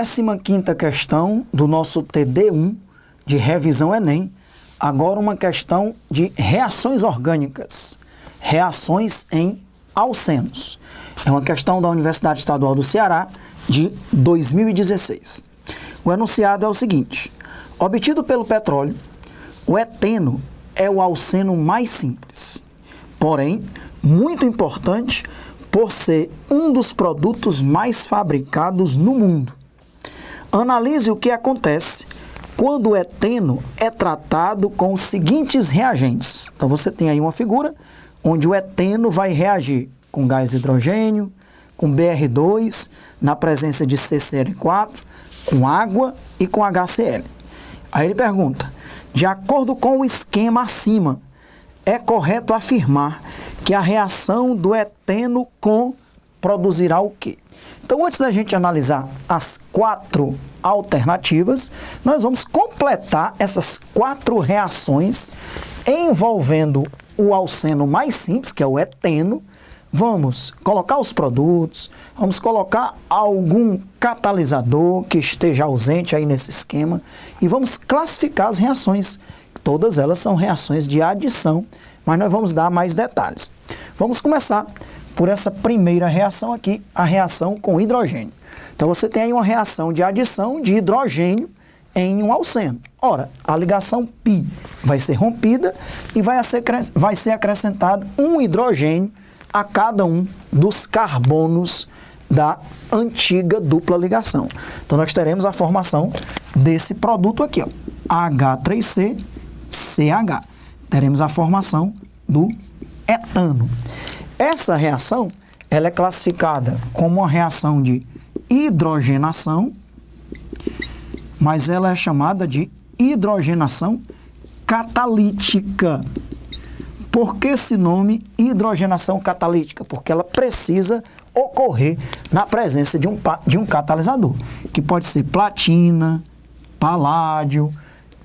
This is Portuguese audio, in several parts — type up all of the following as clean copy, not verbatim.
15ª questão do nosso TD1 de revisão Enem. Agora uma questão de reações orgânicas, reações em alcenos. É uma questão da Universidade Estadual do Ceará de 2016. O enunciado é o seguinte: obtido pelo petróleo, o eteno é o alceno mais simples, porém muito importante por ser um dos produtos mais fabricados no mundo. Analise o que acontece quando o eteno é tratado com os seguintes reagentes. Então você tem aí uma figura onde o eteno vai reagir com gás hidrogênio, com BR2, na presença de CCl4, com água e com HCl. Aí ele pergunta: de acordo com o esquema acima, é correto afirmar que a reação do eteno com produzirá o quê? Então, antes da gente analisar as 4 alternativas, nós vamos completar essas 4 reações envolvendo o alceno mais simples, que é o eteno. Vamos colocar os produtos, vamos colocar algum catalisador que esteja ausente aí nesse esquema e vamos classificar as reações. Todas elas são reações de adição, mas nós vamos dar mais detalhes. Vamos começar por essa primeira reação aqui, a reação com hidrogênio. Então você tem aí uma reação de adição de hidrogênio em um alceno. Ora, a ligação π vai ser rompida e vai ser acrescentado um hidrogênio a cada um dos carbonos da antiga dupla ligação. Então nós teremos a formação desse produto aqui, ó, H3CCH. Teremos a formação do etano. Essa reação, ela é classificada como uma reação de hidrogenação, mas ela é chamada de hidrogenação catalítica. Por que esse nome, hidrogenação catalítica? Porque ela precisa ocorrer na presença de um catalisador, que pode ser platina, paládio,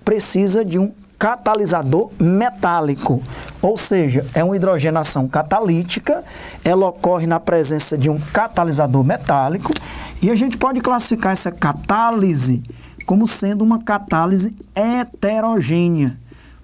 precisa de um catalisador metálico, ou seja, é uma hidrogenação catalítica, ela ocorre na presença de um catalisador metálico, e a gente pode classificar essa catálise como sendo uma catálise heterogênea.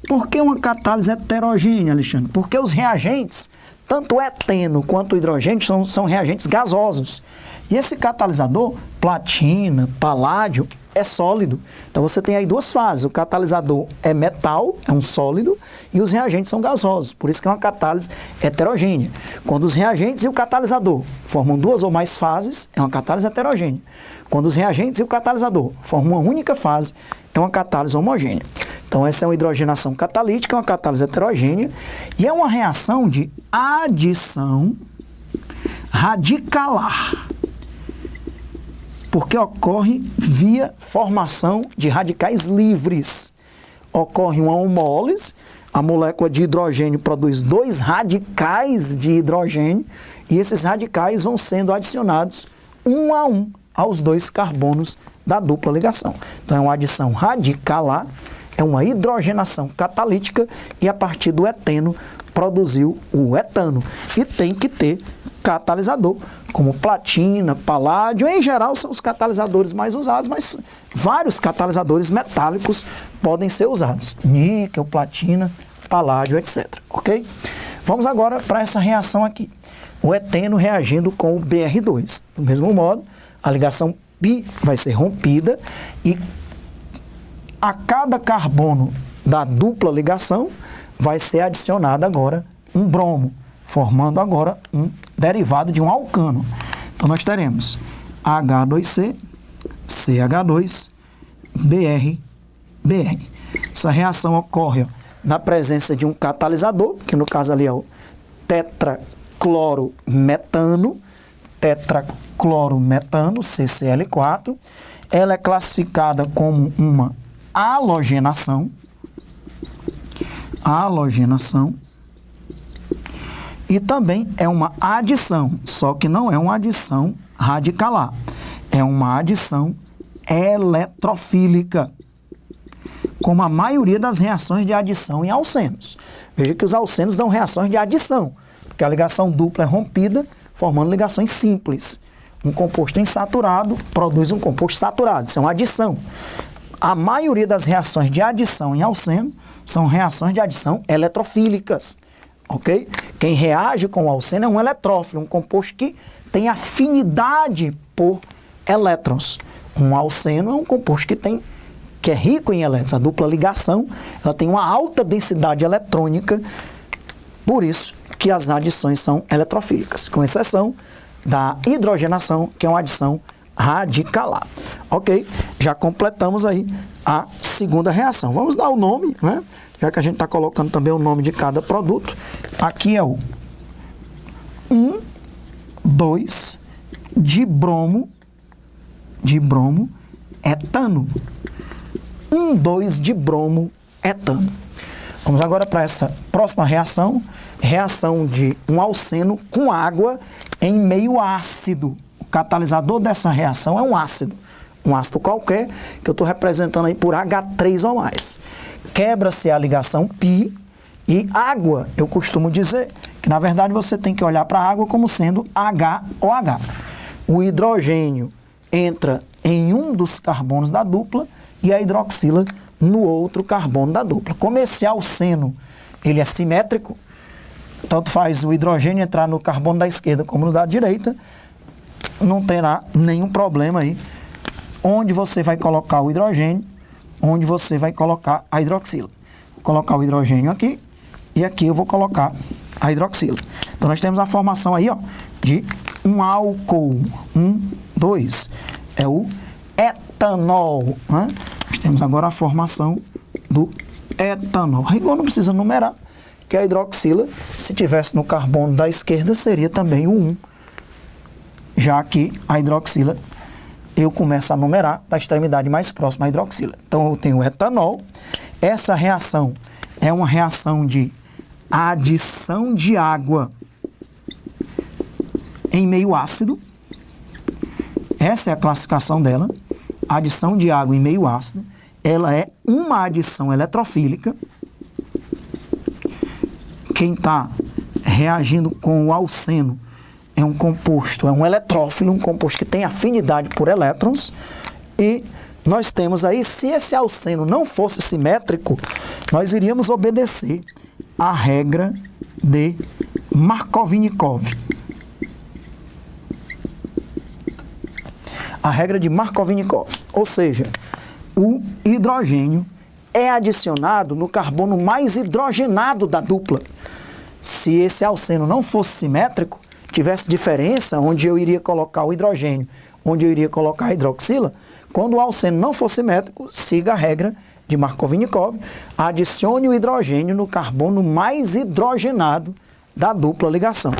Por que uma catálise heterogênea, Alexandre? Porque os reagentes, tanto o eteno quanto o hidrogênio, são reagentes gasosos. E esse catalisador, platina, paládio, é sólido. Então você tem aí 2 fases. O catalisador é metal, é um sólido, e os reagentes são gasosos. Por isso que é uma catálise heterogênea. Quando os reagentes e o catalisador formam 2 ou mais fases, é uma catálise heterogênea. Quando os reagentes e o catalisador formam uma única fase, é uma catálise homogênea. Então essa é uma hidrogenação catalítica, é uma catálise heterogênea, e é uma reação de adição radicalar, porque ocorre via formação de radicais livres. Ocorre uma homólise, a molécula de hidrogênio produz 2 radicais de hidrogênio, e esses radicais vão sendo adicionados um a um aos 2 carbonos da dupla ligação. Então é uma adição radicalar, é uma hidrogenação catalítica, e a partir do eteno produziu o etano. E tem que ter catalisador, como platina, paládio, em geral são os catalisadores mais usados, mas vários catalisadores metálicos podem ser usados. Níquel, platina, paládio, etc. Ok? Vamos agora para essa reação aqui. O eteno reagindo com o BR2. Do mesmo modo, a ligação π vai ser rompida e a cada carbono da dupla ligação vai ser adicionado agora um bromo, formando agora um derivado de um alcano. Então nós teremos H2C, CH2, BR, BR. Essa reação ocorre na presença de um catalisador, que no caso ali é o tetraclorometano, CCl4. Ela é classificada como uma halogenação, e também é uma adição, só que não é uma adição radicalar, é uma adição eletrofílica, como a maioria das reações de adição em alcenos. Veja que os alcenos dão reações de adição, porque a ligação dupla é rompida, formando ligações simples. Um composto insaturado produz um composto saturado. Isso é uma adição. A maioria das reações de adição em alceno são reações de adição eletrofílicas. Ok? Quem reage com o alceno é um eletrófilo, um composto que tem afinidade por elétrons. Um alceno é um composto que é rico em elétrons. A dupla ligação, ela tem uma alta densidade eletrônica, por isso que as adições são eletrofílicas, com exceção da hidrogenação, que é uma adição radicalar. Ok? Já completamos aí a segunda reação. Vamos dar o nome, né? Já que a gente está colocando também o nome de cada produto. Aqui é o 1,2 dibromo etano. 1,2 dibromo etano. Vamos agora para essa próxima reação. Reação de um alceno com água em meio ácido. O catalisador dessa reação é um ácido qualquer, que eu estou representando aí por H3 ou mais. Quebra-se a ligação π e água, eu costumo dizer que na verdade você tem que olhar para a água como sendo HOH. O hidrogênio entra em um dos carbonos da dupla e a hidroxila no outro carbono da dupla. Como esse alceno ele é simétrico, tanto faz o hidrogênio entrar no carbono da esquerda como no da direita, não terá nenhum problema aí onde você vai colocar o hidrogênio, onde você vai colocar a hidroxila. Vou colocar o hidrogênio aqui e aqui eu vou colocar a hidroxila. Então nós temos a formação aí, ó, de um álcool, 2, é o etanol, né? Nós temos agora a formação do etanol. A rigor não precisa numerar, que a hidroxila, se tivesse no carbono da esquerda, seria também o 1. Já que a hidroxila, eu começo a numerar da extremidade mais próxima à hidroxila. Então, eu tenho o etanol. Essa reação é uma reação de adição de água em meio ácido. Essa é a classificação dela. Adição de água em meio ácido. Ela é uma adição eletrofílica. Quem está reagindo com o alceno é um composto, é um eletrófilo, um composto que tem afinidade por elétrons. E nós temos aí, se esse alceno não fosse simétrico, nós iríamos obedecer à regra de Markovnikov. A regra de Markovnikov, ou seja, o hidrogênio é adicionado no carbono mais hidrogenado da dupla. Se esse alceno não fosse simétrico, tivesse diferença onde eu iria colocar o hidrogênio, onde eu iria colocar a hidroxila, quando o alceno não for simétrico, siga a regra de Markovnikov, adicione o hidrogênio no carbono mais hidrogenado da dupla ligação.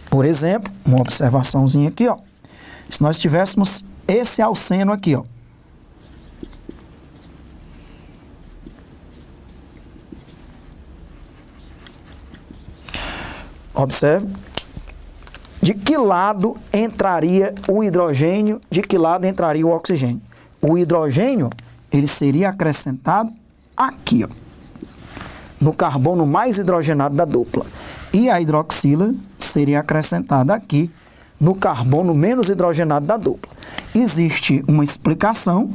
Por exemplo, uma observaçãozinha aqui, ó. Se nós tivéssemos esse alceno aqui, ó, observe, de que lado entraria o hidrogênio, de que lado entraria o oxigênio. O hidrogênio, ele seria acrescentado aqui, ó, no carbono mais hidrogenado da dupla. E a hidroxila seria acrescentada aqui, no carbono menos hidrogenado da dupla. Existe uma explicação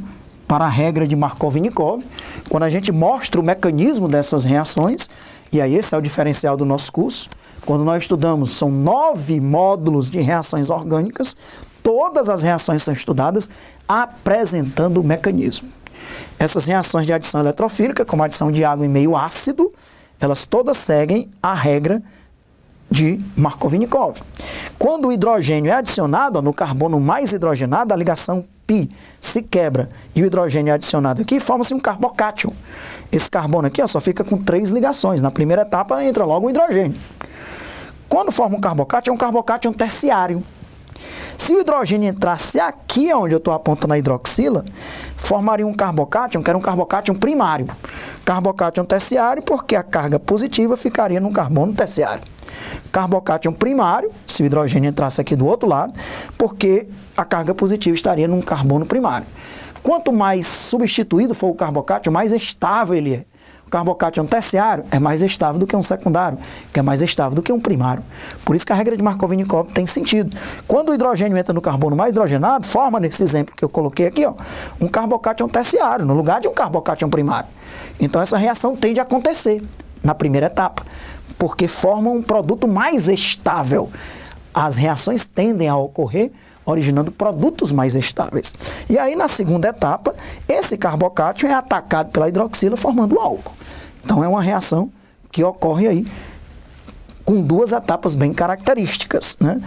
para a regra de Markovnikov, quando a gente mostra o mecanismo dessas reações, e aí esse é o diferencial do nosso curso. Quando nós estudamos, são 9 módulos de reações orgânicas, todas as reações são estudadas apresentando o mecanismo. Essas reações de adição eletrofílica, como a adição de água em meio ácido, elas todas seguem a regra de Markovnikov. Quando o hidrogênio é adicionado, ó, no carbono mais hidrogenado, a ligação π se quebra e o hidrogênio é adicionado aqui, forma-se um carbocátion. Esse carbono aqui, ó, só fica com 3 ligações. Na primeira etapa entra logo o hidrogênio. Quando forma um carbocátion, é um carbocátion terciário. Se o hidrogênio entrasse aqui, onde eu estou apontando a hidroxila, formaria um carbocátion, que era um carbocátion primário. Carbocátion terciário, porque a carga positiva ficaria no carbono terciário. Carbocátion primário, se o hidrogênio entrasse aqui do outro lado, porque a carga positiva estaria num carbono primário. Quanto mais substituído for o carbocátion, mais estável ele é. O carbocation terciário é mais estável do que um secundário, que é mais estável do que um primário. Por isso que a regra de Markovnikov tem sentido. Quando o hidrogênio entra no carbono mais hidrogenado, forma, nesse exemplo que eu coloquei aqui, ó, um carbocation terciário, no lugar de um carbocation primário. Então essa reação tende a acontecer na primeira etapa, porque forma um produto mais estável. As reações tendem a ocorrer originando produtos mais estáveis. E aí, na segunda etapa, esse carbocation é atacado pela hidroxila, formando o álcool. Então, é uma reação que ocorre aí com duas etapas bem características, né?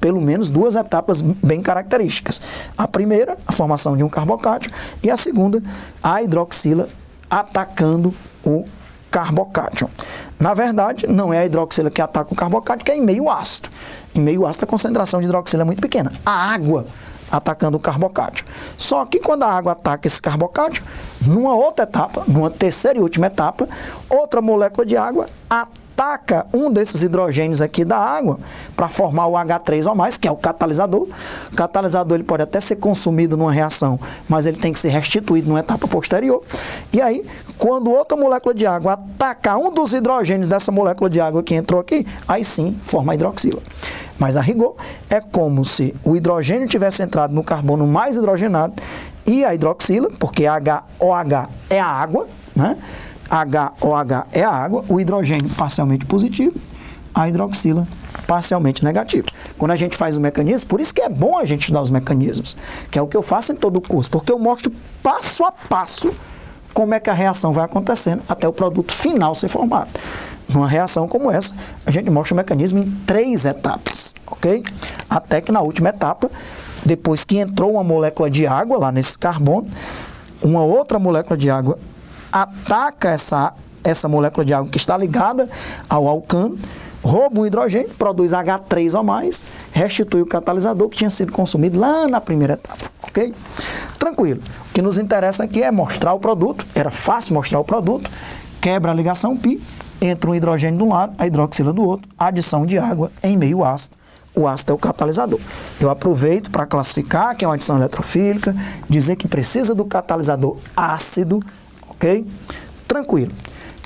Pelo menos duas etapas bem características. A primeira, a formação de um carbocation, e a segunda, a hidroxila atacando o carbocation. Na verdade, não é a hidroxila que ataca o carbocation, que é em meio ácido. Em meio ácido, a concentração de hidroxila é muito pequena. A água atacando o carbocation. Só que quando a água ataca esse carbocation, numa outra etapa, numa terceira e última etapa, outra molécula de água ataca um desses hidrogênios aqui da água para formar o H3O+, que é o catalisador. O catalisador ele pode até ser consumido numa reação, mas ele tem que ser restituído numa etapa posterior. E aí, quando outra molécula de água atacar um dos hidrogênios dessa molécula de água que entrou aqui, aí sim forma a hidroxila. Mas a rigor é como se o hidrogênio tivesse entrado no carbono mais hidrogenado e a hidroxila, porque HOH é a água, né? HOH é a água, o hidrogênio parcialmente positivo, a hidroxila parcialmente negativo. Quando a gente faz o mecanismo, por isso que é bom a gente estudar os mecanismos, que é o que eu faço em todo o curso, porque eu mostro passo a passo como é que a reação vai acontecendo até o produto final ser formado. Numa reação como essa, a gente mostra o mecanismo em 3 etapas, ok? Até que na última etapa, depois que entrou uma molécula de água lá nesse carbono, uma outra molécula de água ataca essa molécula de água que está ligada ao alcano, rouba o hidrogênio, produz H3O+, restitui o catalisador que tinha sido consumido lá na primeira etapa, ok? Tranquilo. O que nos interessa aqui é mostrar o produto, era fácil mostrar o produto, quebra a ligação π, entra um hidrogênio de um lado, a hidroxila do outro, adição de água em meio ácido. O ácido é o catalisador. Eu aproveito para classificar que é uma adição eletrofílica, dizer que precisa do catalisador ácido, ok? Tranquilo.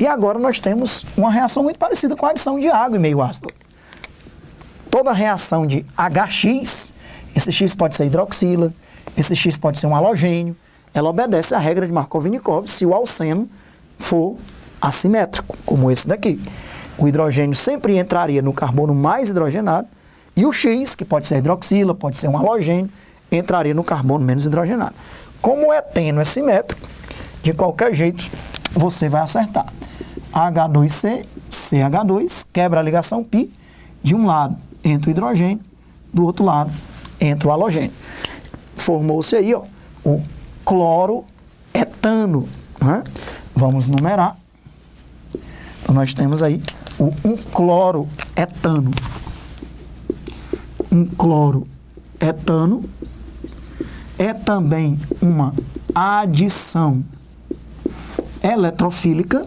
E agora nós temos uma reação muito parecida com a adição de água em meio ácido. Toda reação de HX, esse X pode ser hidroxila, esse X pode ser um halogênio, ela obedece à regra de Markovnikov se o alceno for assimétrico, como esse daqui. O hidrogênio sempre entraria no carbono mais hidrogenado e o X, que pode ser hidroxila, pode ser um halogênio, entraria no carbono menos hidrogenado. Como o eteno é simétrico, de qualquer jeito você vai acertar. H2C, CH2, quebra a ligação π, de um lado entra o hidrogênio, do outro lado entra o halogênio. Formou-se aí, ó, o cloroetano, né? Vamos numerar. Então, nós temos aí um cloroetano. Um cloroetano é também uma adição eletrofílica.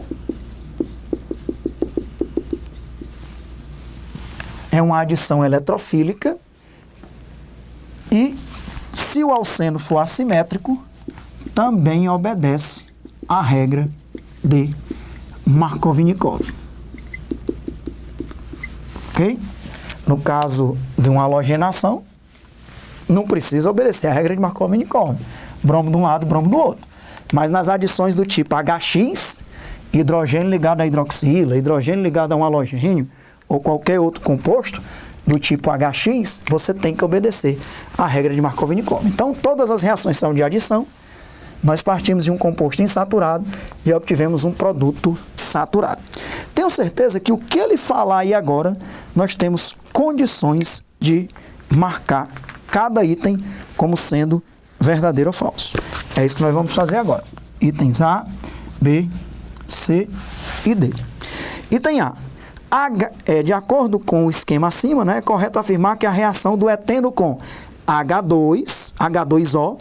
É uma adição eletrofílica e, se o alceno for assimétrico, também obedece à regra de Markovnikov. Ok? No caso de uma halogenação, não precisa obedecer à regra de Markovnikov. Bromo de um lado, bromo do outro. Mas nas adições do tipo HX, hidrogênio ligado à hidroxila, hidrogênio ligado a um halogênio, ou qualquer outro composto do tipo HX, você tem que obedecer à regra de Markovnikov. Então, todas as reações são de adição. Nós partimos de um composto insaturado e obtivemos um produto saturado. Tenho certeza que o que ele falar aí agora, nós temos condições de marcar cada item como sendo verdadeiro ou falso. É isso que nós vamos fazer agora. Itens A, B, C e D. Item A. De acordo com o esquema acima, né, é correto afirmar que a reação do eteno com H2O,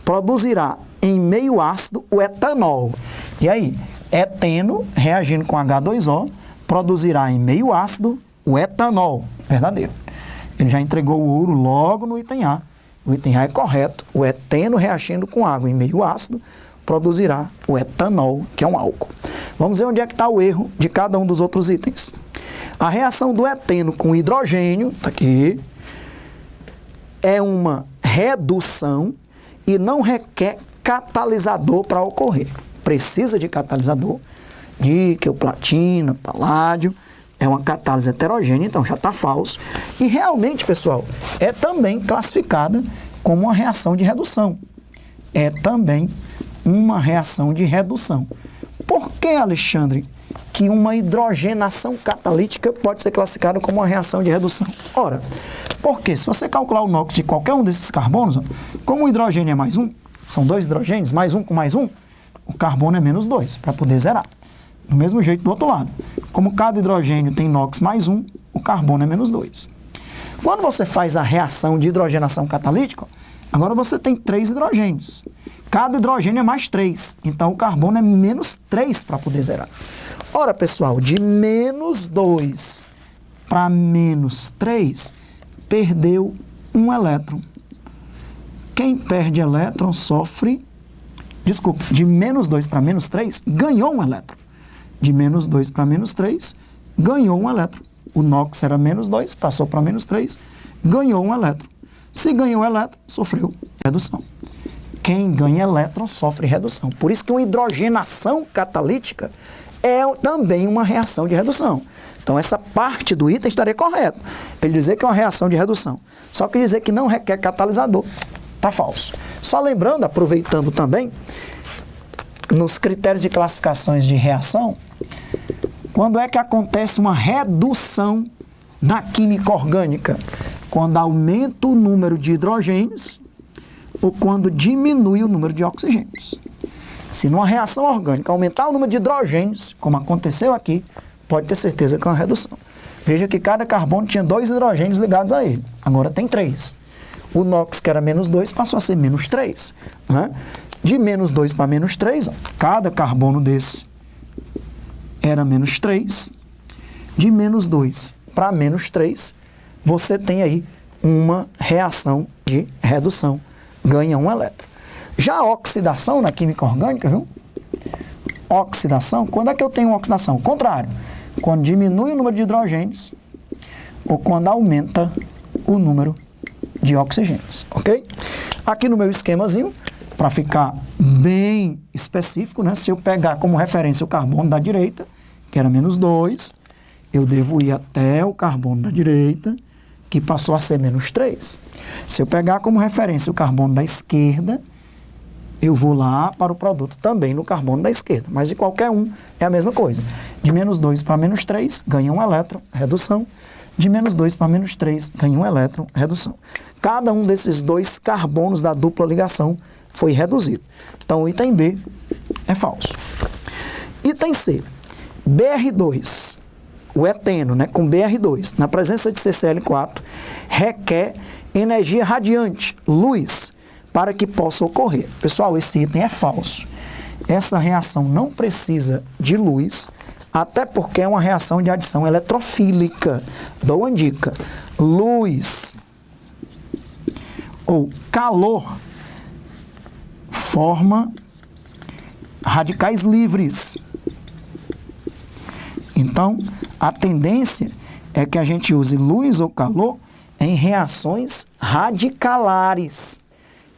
produzirá em meio ácido o etanol. E aí, eteno reagindo com H2O produzirá em meio ácido o etanol. Verdadeiro. Ele já entregou o ouro logo no item A. O item A é correto. O eteno reagindo com água em meio ácido produzirá o etanol, que é um álcool. Vamos ver onde é que está o erro de cada um dos outros itens. A reação do eteno com hidrogênio, está aqui, é uma redução e não requer catalisador para ocorrer. Precisa de catalisador, níquel, platina, paládio, é uma catálise heterogênea, então já está falso. E realmente, pessoal, é também classificada como uma reação de redução. É também uma reação de redução. Por que, Alexandre, que uma hidrogenação catalítica pode ser classificada como uma reação de redução? Ora, porque se você calcular o NOx de qualquer um desses carbonos, ó, como o hidrogênio é mais um, são 2 hidrogênios, mais um com mais um, o carbono é menos 2, para poder zerar. Do mesmo jeito do outro lado. Como cada hidrogênio tem NOx mais um, o carbono é menos 2. Quando você faz a reação de hidrogenação catalítica, agora você tem 3 hidrogênios. Cada hidrogênio é mais 3, então o carbono é menos 3 para poder zerar. Ora, pessoal, de menos 2 para menos 3, perdeu um elétron. Quem perde elétron sofre... Desculpa, de menos 2 para menos 3, ganhou um elétron. De menos 2 para menos 3, ganhou um elétron. O NOx era menos 2, passou para menos 3, ganhou um elétron. Se ganhou um elétron, sofreu redução. Quem ganha elétron sofre redução. Por isso que uma hidrogenação catalítica é também uma reação de redução. Então, essa parte do item estaria correta. Ele dizer que é uma reação de redução. Só que dizer que não requer catalisador, está falso. Só lembrando, aproveitando também, nos critérios de classificações de reação, quando é que acontece uma redução na química orgânica? Quando aumenta o número de hidrogênios ou quando diminui o número de oxigênios. Se numa reação orgânica aumentar o número de hidrogênios, como aconteceu aqui, pode ter certeza que é uma redução. Veja que cada carbono tinha 2 hidrogênios ligados a ele. Agora tem 3. O NOx, que era menos 2, passou a ser menos 3. Né? De menos 2 para menos 3, ó, cada carbono desse era menos 3. De menos 2 para menos 3, você tem aí uma reação de redução. Ganha um elétron. Já a oxidação na química orgânica, viu? Oxidação, quando é que eu tenho oxidação? O contrário. Quando diminui o número de hidrogênios ou quando aumenta o número de oxigênios, ok? Aqui no meu esquemazinho, para ficar bem específico, né? Se eu pegar como referência o carbono da direita, que era menos 2, eu devo ir até o carbono da direita, que passou a ser menos 3. Se eu pegar como referência o carbono da esquerda, eu vou lá para o produto também no carbono da esquerda. Mas de qualquer um é a mesma coisa. De menos 2 para menos 3, ganha um elétron, redução. De menos 2 para menos 3, ganha um elétron, redução. Cada um desses 2 carbonos da dupla ligação foi reduzido. Então, o item B é falso. Item C, BR2, o eteno, né, com BR2, na presença de CCl4, requer energia radiante, luz, para que possa ocorrer. Pessoal, esse item é falso. Essa reação não precisa de luz, até porque é uma reação de adição eletrofílica. Dou uma dica. Luz ou calor forma radicais livres. Então, a tendência é que a gente use luz ou calor em reações radicalares.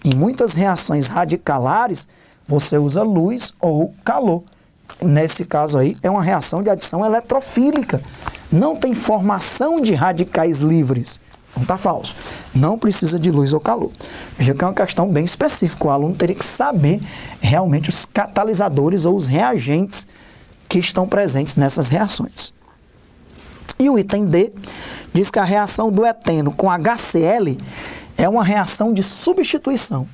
Em muitas reações radicalares, você usa luz ou calor. Nesse caso aí, é uma reação de adição eletrofílica. Não tem formação de radicais livres. Então está falso. Não precisa de luz ou calor. Veja que é uma questão bem específica. O aluno teria que saber realmente os catalisadores ou os reagentes que estão presentes nessas reações. E o item D diz que a reação do eteno com HCl é uma reação de substituição.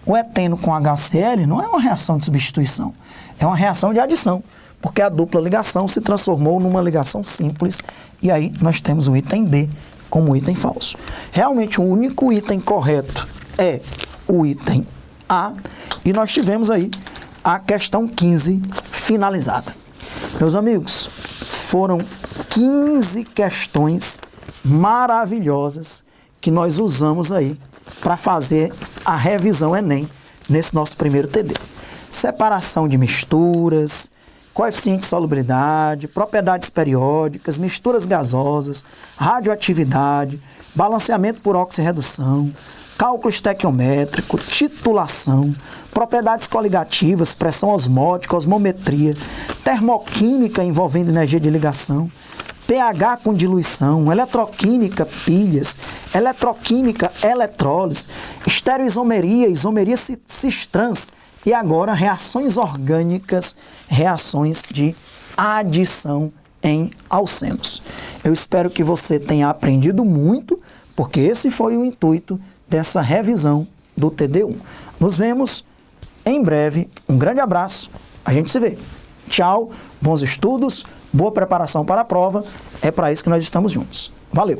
O eteno com HCl não é uma reação de substituição, é uma reação de adição, porque a dupla ligação se transformou numa ligação simples, e aí nós temos o item D como item falso. Realmente o único item correto é o item A, e nós tivemos aí a questão 15 finalizada. Meus amigos, foram 15 questões maravilhosas que nós usamos aí para fazer a revisão Enem nesse nosso primeiro TD. Separação de misturas, coeficiente de salubridade, propriedades periódicas, misturas gasosas, radioatividade, balanceamento por oxirredução, cálculo estequiométrico, titulação, propriedades coligativas, pressão osmótica, osmometria, termoquímica envolvendo energia de ligação, pH com diluição, eletroquímica, pilhas, eletroquímica, eletrólise, estereoisomeria, isomeria cis-trans e agora reações orgânicas, reações de adição em alcenos. Eu espero que você tenha aprendido muito, porque esse foi o intuito dessa revisão do TD1. Nos vemos em breve. Um grande abraço. A gente se vê. Tchau, bons estudos, boa preparação para a prova. É para isso que nós estamos juntos. Valeu!